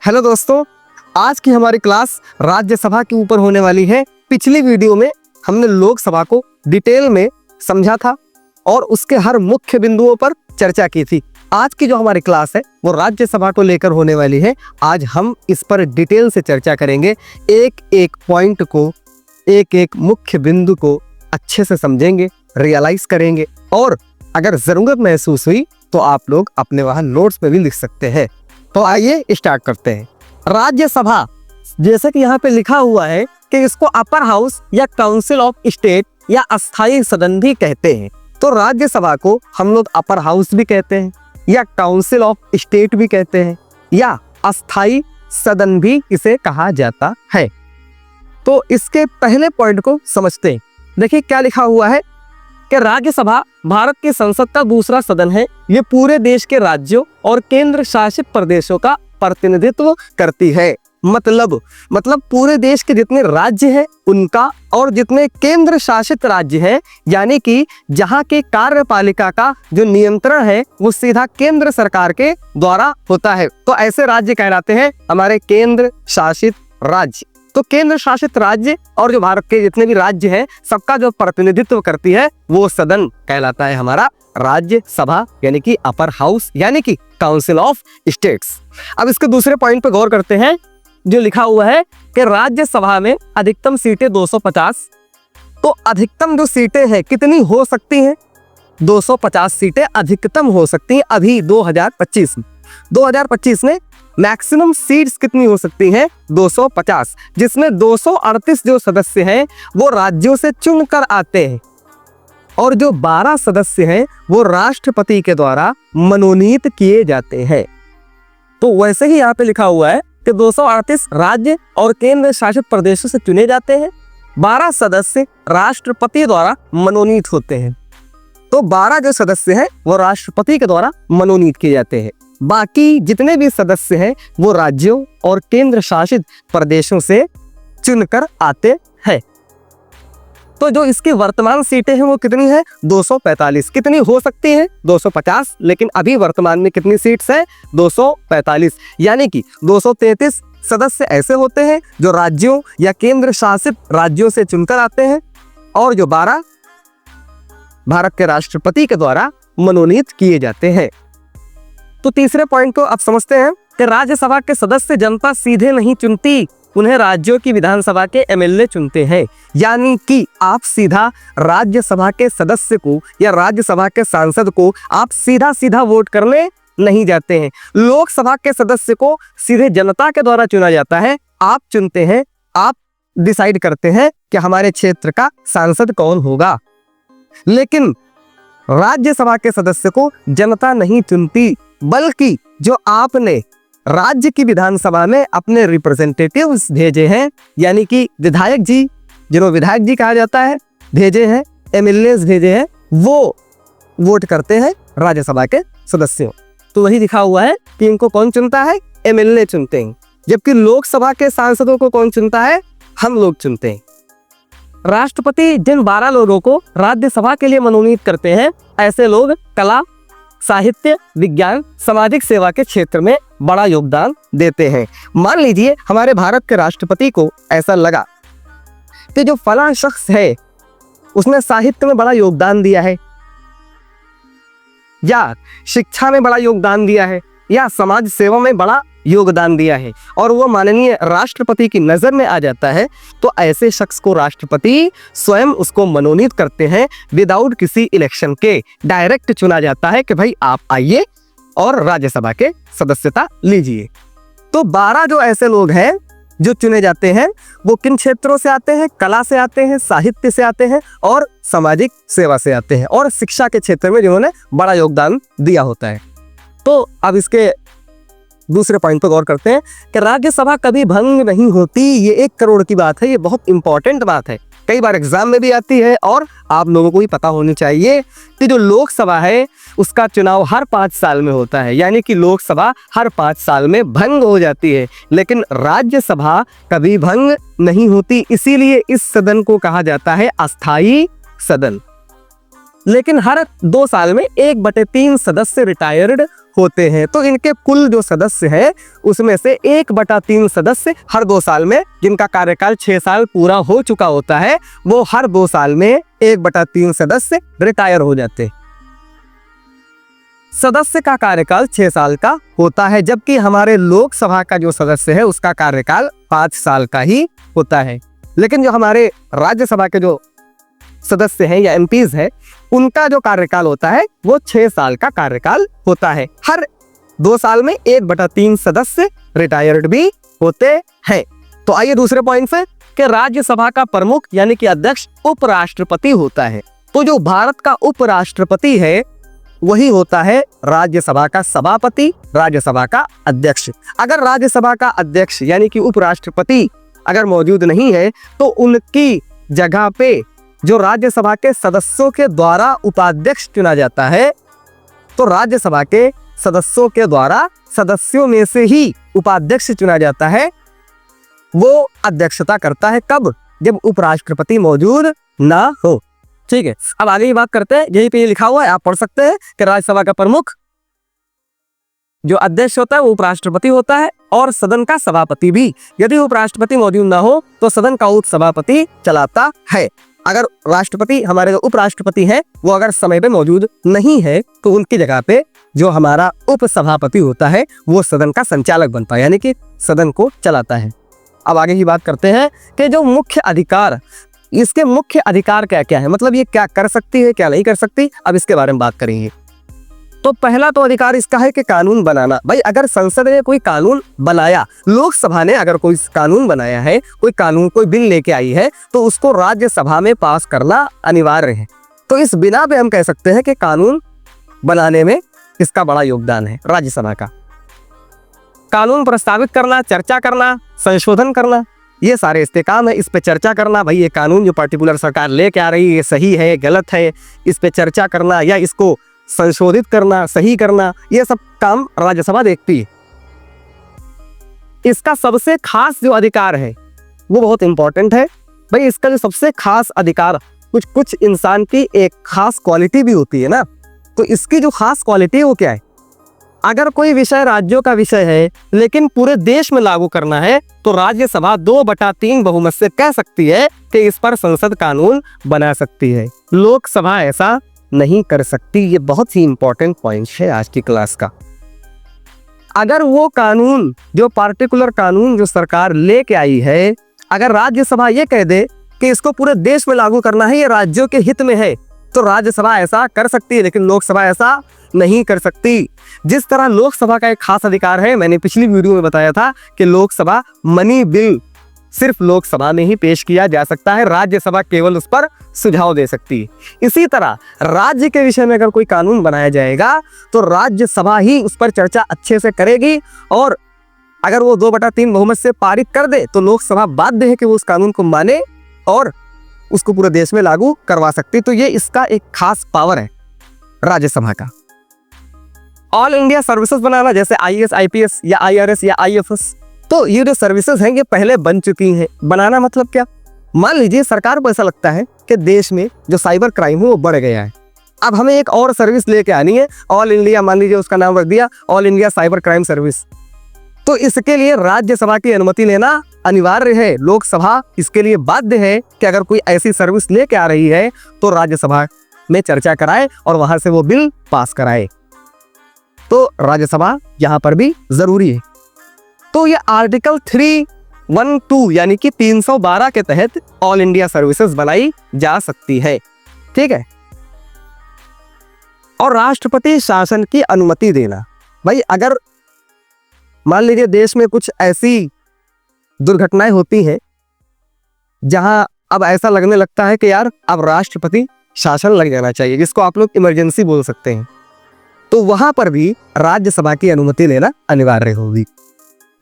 Hello दोस्तों, आज की हमारी क्लास राज्यसभा के ऊपर होने वाली है। पिछली वीडियो में हमने लोकसभा को डिटेल में समझा था और उसके हर मुख्य बिंदुओं पर चर्चा की थी। आज की जो हमारी क्लास है वो राज्यसभा को लेकर होने वाली है। आज हम इस पर डिटेल से चर्चा करेंगे, एक एक पॉइंट को, एक एक मुख्य बिंदु को अच्छे से समझेंगे, रियलाइज करेंगे और अगर जरूरत महसूस हुई तो आप लोग अपने वहां नोट्स पे भी लिख सकते हैं। तो आइए स्टार्ट करते हैं। राज्यसभा, जैसे कि यहाँ पे लिखा हुआ है कि इसको अपर हाउस या काउंसिल ऑफ स्टेट या अस्थायी सदन भी कहते हैं। तो राज्यसभा को हम लोग अपर हाउस भी कहते हैं या काउंसिल ऑफ स्टेट भी कहते हैं या अस्थायी सदन भी इसे कहा जाता है। तो इसके पहले पॉइंट को समझते हैं। देखिए क्या लिखा हुआ है कि राज्यसभा भारत की संसद का दूसरा सदन है। ये पूरे देश के राज्यों और केंद्र शासित प्रदेशों का प्रतिनिधित्व करती है। मतलब पूरे देश के जितने राज्य हैं उनका और जितने केंद्र शासित राज्य हैं, यानी कि जहां के कार्यपालिका का जो नियंत्रण है वो सीधा केंद्र सरकार के द्वारा होता है। तो ऐसे राज्य कहलाते हैं हमारे केंद्र शासित राज्य। तो केंद्र शासित राज्य और जो भारत के जितने भी राज्य हैं सबका जो प्रतिनिधित्व करती है वो सदन कहलाता है हमारा राज्यसभा, यानी कि अपर हाउस, यानी कि काउंसिल ऑफ स्टेट्स। अब इसके दूसरे पॉइंट पे गौर करते हैं। जो लिखा हुआ है कि राज्यसभा में अधिकतम सीटें 250। तो अधिकतम जो सीटें हैं कितनी हो सकती हैं? 250 सीटें अधिकतम हो सकती हैं। अभी 2025 में मैक्सिमम सीट्स कितनी हो सकती हैं? 250, जिसमें 238 जो सदस्य हैं वो राज्यों से चुनकर आते हैं और जो 12 सदस्य हैं वो राष्ट्रपति के द्वारा मनोनीत किए जाते हैं। तो वैसे ही यहाँ पे लिखा हुआ है कि 238 राज्य और केंद्र शासित प्रदेशों से चुने जाते हैं, 12 सदस्य राष्ट्रपति द्वारा मनोनीत होते हैं। तो 12 जो सदस्य हैं वो राष्ट्रपति के द्वारा मनोनीत किए जाते हैं। बाकी जितने भी सदस्य हैं वो राज्यों और केंद्र शासित प्रदेशों से चुनकर आते हैं। तो जो इसकी वर्तमान सीटें हैं वो कितनी है? 245। कितनी हो सकती है? 250, लेकिन अभी वर्तमान में कितनी सीट्स है? 245, यानी कि 233 सदस्य ऐसे होते हैं जो राज्यों या केंद्र शासित राज्यों से चुनकर आते हैं और जो 12 भारत के राष्ट्रपति के द्वारा मनोनीत किए जाते हैं। तो तीसरे पॉइंट को अब समझते हैं कि राज्यसभा के सदस्य जनता सीधे नहीं चुनती, उन्हें राज्यों की विधानसभा के एमएलए चुनते हैं। यानी कि आप सीधा राज्यसभा के सदस्य को या राज्यसभा के सांसद को आप सीधा वोट करने नहीं जाते हैं। लोकसभा के सदस्य को सीधे जनता के द्वारा चुना जाता है। आप चुनते हैं, आप डिसाइड करते हैं कि हमारे क्षेत्र का सांसद कौन होगा। लेकिन राज्यसभा के सदस्य को जनता नहीं चुनती, बल्कि जो आपने राज्य की विधानसभा में अपने रिप्रेजेंटेटिव्स भेजे हैं, यानी कि विधायक जी, जिन्हें विधायक जी कहा जाता है, भेजे हैं, एमएलएस भेजे हैं, वो वोट करते हैं राज्यसभा के सदस्यों। तो वही लिखा हुआ है कि इनको कौन चुनता है? एमएलए चुनते हैं। जबकि लोकसभा के सांसदों को कौन चुनता है? हम लोग चुनते हैं। राष्ट्रपति जिन 12 लोगों को राज्यसभा के लिए मनोनीत करते हैं, ऐसे लोग कला, साहित्य, विज्ञान, सामाजिक सेवा के क्षेत्र में बड़ा योगदान देते हैं। मान लीजिए हमारे भारत के राष्ट्रपति को ऐसा लगा कि जो फलां शख्स है उसने साहित्य में बड़ा योगदान दिया है या शिक्षा में बड़ा योगदान दिया है या समाज सेवा में बड़ा योगदान दिया है और वो माननीय राष्ट्रपति की नजर में आ जाता है, तो ऐसे शख्स को राष्ट्रपति स्वयं उसको मनोनीत करते हैं। विदाउट किसी इलेक्शन के डायरेक्ट चुना जाता है कि भाई आप आइए और राज्यसभा के सदस्यता लीजिए। तो 12 जो ऐसे लोग हैं जो चुने जाते हैं वो किन क्षेत्रों से आते हैं? कला से आते हैं, साहित्य से आते हैं और सामाजिक सेवा से आते हैं और शिक्षा के क्षेत्र में जिन्होंने बड़ा योगदान दिया होता है। तो अब इसके दूसरे पॉइंट पर गौर करते हैं कि राज्यसभा कभी भंग नहीं होती। ये 1 करोड़ की बात है, ये बहुत इंपॉर्टेंट बात है, कई बार एग्जाम में भी आती है और आप लोगों को भी पता होनी चाहिए कि जो लोकसभा है उसका चुनाव हर 5 साल में होता है, यानी कि लोकसभा हर 5 साल में भंग हो जाती है, लेकिन राज्यसभा कभी भंग नहीं होती। इसीलिए इस सदन को कहा जाता है अस्थायी सदन। लेकिन हर 2 साल में 1/3 सदस्य रिटायर्ड होते हैं। तो इनके कुल जो सदस्य हैं उसमें से 1/3 सदस्य हर 2 साल में, जिनका कार्यकाल 6 साल पूरा हो चुका होता है, वो हर 2 साल में 1/3 सदस्य रिटायर हो जाते हैं। सदस्य का कार्यकाल 6 साल का होता है, जबकि हमारे लोकसभा का जो सदस्य है उसका कार्यकाल 5 साल का ही होता है। लेकिन जो हमारे राज्यसभा के जो सदस्य हैं या एमपीज हैं, उनका जो कार्यकाल होता है वो 6 साल का कार्यकाल होता है। हर 2 साल में 1/3 सदस्य रिटायर्ड भी होते हैं। तो आइए दूसरे पॉइंट पे कि राज्यसभा का प्रमुख यानी कि अध्यक्ष उपराष्ट्रपति होता है। तो जो भारत का उपराष्ट्रपति है वही होता है राज्यसभा का सभापति, राज्यसभा का अध्यक्ष। अगर राज्यसभा का अध्यक्ष यानी कि उपराष्ट्रपति अगर मौजूद नहीं है तो उनकी जगह पे जो राज्यसभा के सदस्यों के द्वारा उपाध्यक्ष चुना जाता है, तो राज्यसभा के सदस्यों के द्वारा सदस्यों में से ही उपाध्यक्ष चुना जाता है। वो अध्यक्षता करता है कब? जब उपराष्ट्रपति मौजूद ना हो। ठीक है, अब आगे की बात करते हैं। यहीं पे लिखा हुआ है, आप पढ़ सकते हैं कि राज्यसभा का प्रमुख जो अध्यक्ष होता है वो उपराष्ट्रपति होता है और सदन का सभापति भी। यदि उपराष्ट्रपति मौजूद ना हो तो सदन का उपसभापति चलाता है। अगर राष्ट्रपति हमारे जो उपराष्ट्रपति हैं वो अगर समय पे मौजूद नहीं है तो उनकी जगह पे जो हमारा उपसभापति होता है वो सदन का संचालक बनता है, यानी कि सदन को चलाता है। अब आगे की बात करते हैं कि जो मुख्य अधिकार, इसके मुख्य अधिकार क्या क्या है, मतलब ये क्या कर सकती है क्या नहीं कर सकती, अब इसके बारे में बात करेंगे। तो पहला तो अधिकार इसका है कि कानून बनाना। भाई अगर संसद ने कोई कानून बनाया, लोकसभा ने अगर कोई कानून बनाया है, कोई कानून कोई बिल लेके आई है, तो उसको राज्यसभा में पास करना अनिवार्य है। तो इस बिना पे हम कह सकते हैं कि कानून बनाने में इसका बड़ा योगदान है राज्यसभा का। कानून प्रस्तावित करना, चर्चा करना, संशोधन करना, ये सारे इसके काम है। इस पे चर्चा करना, भाई ये कानून जो पर्टिकुलर सरकार लेके आ रही है ये सही है गलत है, इस पे चर्चा करना या इसको संशोधित करना, सही करना, ये सब काम राज्यसभा देखती है। इसका सबसे खास जो अधिकार है वो बहुत इंपॉर्टेंट है। भाई इसका जो सबसे खास अधिकार, कुछ इंसान की एक खास क्वालिटी भी होती है ना, तो इसकी जो खास क्वालिटी है वो क्या है? अगर कोई विषय राज्यों का विषय है लेकिन पूरे देश में लागू करना है तो राज्यसभा 2/3 बहुमत से कह सकती है कि इस पर संसद कानून बना सकती है। लोकसभा ऐसा नहीं कर सकती। ये बहुत ही इंपॉर्टेंट पॉइंट है आज की क्लास का। अगर वो कानून, जो पार्टिकुलर कानून जो सरकार लेके आई है, अगर राज्यसभा ये कह दे कि इसको पूरे देश में लागू करना है, ये राज्यों के हित में है, तो राज्यसभा ऐसा कर सकती है, लेकिन लोकसभा ऐसा नहीं कर सकती। जिस तरह लोकसभा का एक खास अधिकार है, मैंने पिछली वीडियो में बताया था कि लोकसभा मनी बिल सिर्फ लोकसभा में ही पेश किया जा सकता है, राज्यसभा केवल उस पर सुझाव दे सकती है। इसी तरह राज्य के विषय में अगर कोई कानून बनाया जाएगा तो राज्यसभा ही उस पर चर्चा अच्छे से करेगी, और अगर वो 2/3 बहुमत से पारित कर दे तो लोकसभा बाध्य है कि वो उस कानून को माने और उसको पूरे देश में लागू करवा सकती। तो ये इसका एक खास पावर है राज्यसभा का। ऑल इंडिया सर्विसेज बनाना, जैसे IAS, IPS या IRS या IFS, तो ये जो सर्विसेज हैं ये पहले बन चुकी हैं। बनाना मतलब क्या? मान लीजिए सरकार को ऐसा लगता है कि देश में जो साइबर क्राइम है वो बढ़ गया है, अब हमें एक और सर्विस लेके आनी है, ऑल इंडिया, मान लीजिए उसका नाम रख दिया all India cyber crime service. तो इसके लिए राज्यसभा की अनुमति लेना अनिवार्य है। लोकसभा इसके लिए बाध्य है कि अगर कोई ऐसी सर्विस लेके आ रही है तो राज्यसभा में चर्चा कराए और वहां से वो बिल पास कराए। तो राज्यसभा यहाँ पर भी जरूरी है। तो ये आर्टिकल 312 यानी कि 312 के तहत ऑल इंडिया सर्विसेज बनाई जा सकती है। ठीक है। और राष्ट्रपति शासन की अनुमति देना, भाई अगर मान लीजिए देश में कुछ ऐसी दुर्घटनाएं होती हैं जहां अब ऐसा लगने लगता है कि यार अब राष्ट्रपति शासन लग जाना चाहिए, जिसको आप लोग इमरजेंसी बोल सकते हैं, तो वहां पर भी राज्यसभा की अनुमति लेना अनिवार्य होगी।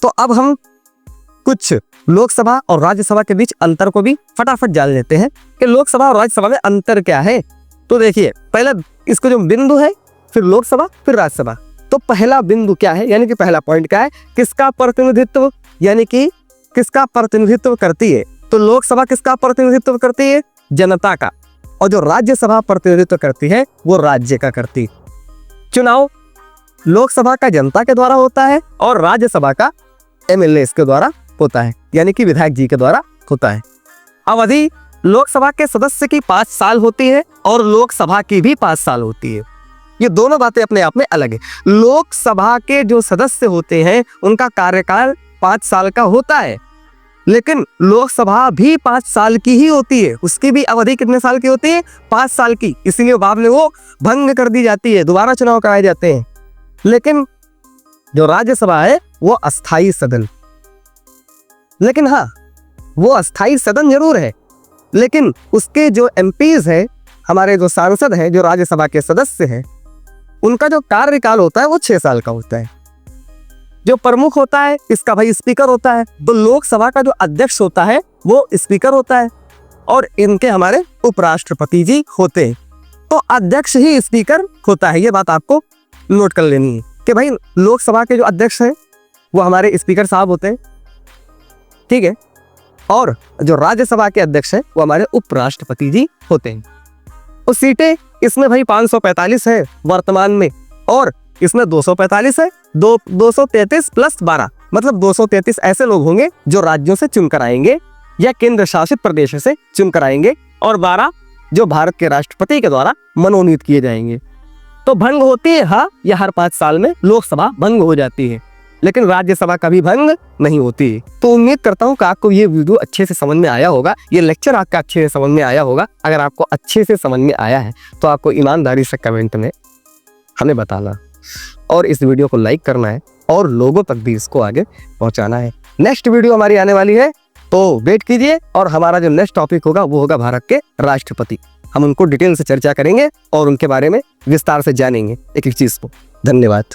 तो अब हम कुछ लोकसभा और राज्यसभा के बीच अंतर को भी फटाफट जान लेते हैं कि लोकसभा और राज्यसभा में अंतर क्या है। तो देखिए, पहले इसको जो बिंदु है, फिर लोकसभा फिर राज्यसभा। तो पहला बिंदु क्या है, यानी कि पहला पॉइंट क्या है, किसका प्रतिनिधित्व, यानी कि किसका प्रतिनिधित्व करती है। तो लोकसभा किसका प्रतिनिधित्व करती है? जनता का। और जो राज्यसभा प्रतिनिधित्व करती है वो राज्य का करती है। चुनाव लोकसभा का जनता के द्वारा होता है और राज्यसभा का एमएलए के द्वारा होता है, यानी कि विधायक जी के द्वारा होता है। अवधि लोकसभा के सदस्य की 5 साल होती है और लोकसभा की भी 5 साल होती है। ये दोनों बातें अपने आप में अलग है। लोकसभा के जो सदस्य होते हैं उनका कार्यकाल 5 साल का होता है, लेकिन लोकसभा भी 5 साल की ही होती है। उसकी भी अवधि कितने साल की होती है? 5 साल की। इसीलिए बाद में वो भंग कर दी जाती है, दोबारा चुनाव कराए जाते हैं। लेकिन जो राज्यसभा है वो अस्थाई सदन, लेकिन हाँ वो अस्थाई सदन जरूर है, लेकिन उसके जो एमपीज है, हमारे जो सांसद हैं, जो राज्यसभा के सदस्य हैं, उनका जो कार्यकाल होता है वो 6 साल का होता है। जो प्रमुख होता है इसका भाई स्पीकर होता है। तो लोकसभा का जो अध्यक्ष होता है वो स्पीकर होता है और इनके हमारे उपराष्ट्रपति जी होते हैं। तो अध्यक्ष ही स्पीकर होता है। ये बात आपको नोट कर लेनी है कि भाई लोकसभा के जो अध्यक्ष हैं वो हमारे स्पीकर साहब होते हैं, ठीक है, और जो राज्यसभा के अध्यक्ष हैं वो हमारे उपराष्ट्रपति जी होते हैं। और सीटें इसमें भाई 545 है वर्तमान में, और इसमें 245 है। 233 प्लस 12 मतलब 233 ऐसे लोग होंगे जो राज्यों से चुनकर आएंगे या केंद्र शासित प्रदेशों से चुनकर आएंगे, और 12 जो भारत के राष्ट्रपति के द्वारा मनोनीत किए जाएंगे। तो भंग होती है हाँ, या हर 5 साल में लोकसभा भंग हो जाती है, लेकिन राज्यसभा कभी भंग नहीं होती। तो उम्मीद करता हूँ कि आपको ये वीडियो अच्छे से समझ में आया होगा, ये लेक्चर आपका अच्छे से समझ में आया होगा। अगर आपको अच्छे से समझ में आया है तो आपको ईमानदारी से कमेंट में हमें बताना, और इस वीडियो को लाइक करना है और लोगों तक भी इसको आगे पहुंचाना है। नेक्स्ट वीडियो हमारी आने वाली है, तो वेट कीजिए। और हमारा जो नेक्स्ट टॉपिक होगा वो होगा भारत के राष्ट्रपति। हम उनको डिटेल से चर्चा करेंगे और उनके बारे में विस्तार से जानेंगे एक एक चीज को। धन्यवाद।